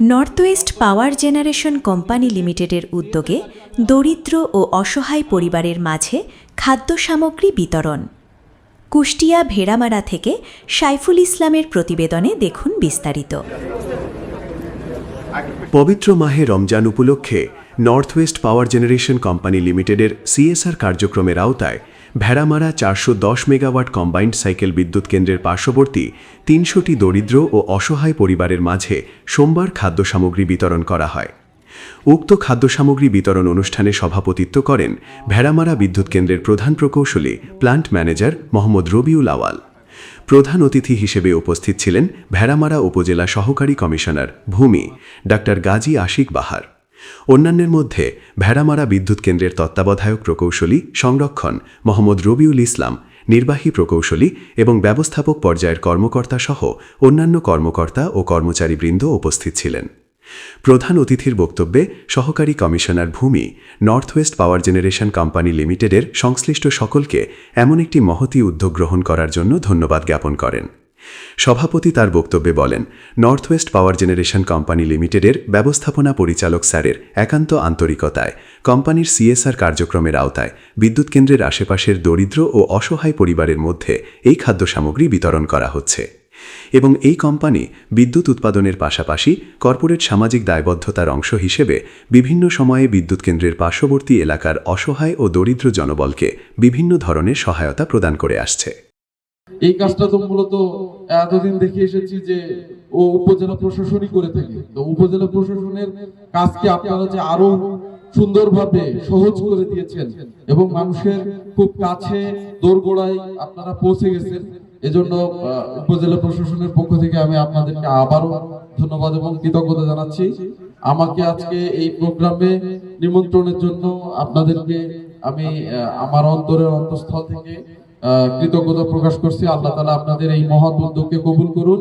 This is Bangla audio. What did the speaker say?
নর্থ ওয়েস্ট পাওয়ার জেনারেশন কোম্পানি লিমিটেডের উদ্যোগে দরিদ্র ও অসহায় পরিবারের মাঝে খাদ্য সামগ্রী বিতরণ। কুষ্টিয়া ভেড়ামারা থেকে সাইফুল ইসলামের প্রতিবেদনে দেখুন বিস্তারিত। পবিত্র মাহে রমজান উপলক্ষে নর্থ ওয়েস্ট পাওয়ার জেনারেশন কোম্পানি লিমিটেডের সিএসআর কার্যক্রমের আওতায় ভেড়ামারা 410 মেগাওয়াট কম্বাইন্ড সাইকেল বিদ্যুৎ কেন্দ্রের পার্শ্ববর্তী 300টি দরিদ্র ও অসহায় পরিবারের মাঝে সোমবার খাদ্য সামগ্রী বিতরণ করা হয়। উক্ত খাদ্য সামগ্রী বিতরণ অনুষ্ঠানে সভাপতিত্ব করেন ভেড়ামারা বিদ্যুৎ কেন্দ্রের প্রধান প্রকৌশলী প্ল্যান্ট ম্যানেজার মোহাম্মদ রবিউল আওয়াল। প্রধান অতিথি হিসেবে উপস্থিত ছিলেন ভেড়ামারা উপজেলা সহকারী কমিশনার ভূমি ডাক্তার গাজী আশিক বাহার। অন্যান্যের মধ্যে ভেড়ামারা বিদ্যুৎ কেন্দ্রের তত্ত্বাবধায়ক প্রকৌশলী সংরক্ষণ মোহাম্মদ রবিউল ইসলাম, নির্বাহী প্রকৌশলী এবং ব্যবস্থাপক পর্যায়ের কর্মকর্তা সহ অন্যান্য কর্মকর্তা ও কর্মচারীবৃন্দ উপস্থিত ছিলেন। প্রধান অতিথির বক্তব্যে সহকারী কমিশনার ভূমি নর্থ ওয়েস্ট পাওয়ার জেনারেশন কোম্পানি লিমিটেডের সংশ্লিষ্ট সকলকে এমন একটি মহতী উদ্যোগ গ্রহণ করার জন্য ধন্যবাদ জ্ঞাপন করেন। সভাপতি তার বক্তব্যে বলেন, নর্থ ওয়েস্ট পাওয়ার জেনারেশন কোম্পানি লিমিটেডের ব্যবস্থাপনা পরিচালক স্যারের একান্ত আন্তরিকতায় কোম্পানির সিএসআর কার্যক্রমের আওতায় বিদ্যুৎ কেন্দ্রের আশেপাশের দরিদ্র ও অসহায় পরিবারের মধ্যে এই খাদ্য সামগ্রী বিতরণ করা হচ্ছে এবং এই কোম্পানি বিদ্যুৎ উৎপাদনের পাশাপাশি কর্পোরেট সামাজিক দায়বদ্ধতার অংশ হিসেবে বিভিন্ন সময়ে বিদ্যুৎ কেন্দ্রের পার্শ্ববর্তী এলাকার অসহায় ও দরিদ্র জনবলকে বিভিন্ন ধরনের সহায়তা প্রদান করে আসছে। এই কাজটা তো মূলত এতদিন দেখে এসেছি যে ও উপজেলা প্রশাসনই করে থাকে। তো উপজেলা প্রশাসনের কাজকে আপনারা যে আরো সুন্দরভাবে সহজ করে দিয়েছেন এবং মানুষের খুব কাছে দোরগোড়ায় আপনারা পৌঁছে গেছেন, এজন্য উপজেলা প্রশাসনের পক্ষ থেকে আমি আপনাদেরকে আবারও ধন্যবাদ এবং কৃতজ্ঞতা জানাচ্ছি। আমাকে আজকে এই প্রোগ্রামে নিমন্ত্রণের জন্য আপনাদেরকে আমি আমার অন্তরের অন্তঃস্থল থেকে কৃতজ্ঞতা প্রকাশ করছি। আল্লাহ তাআলা আপনাদের এই মহৎ উদ্যোগকে কবুল করুন।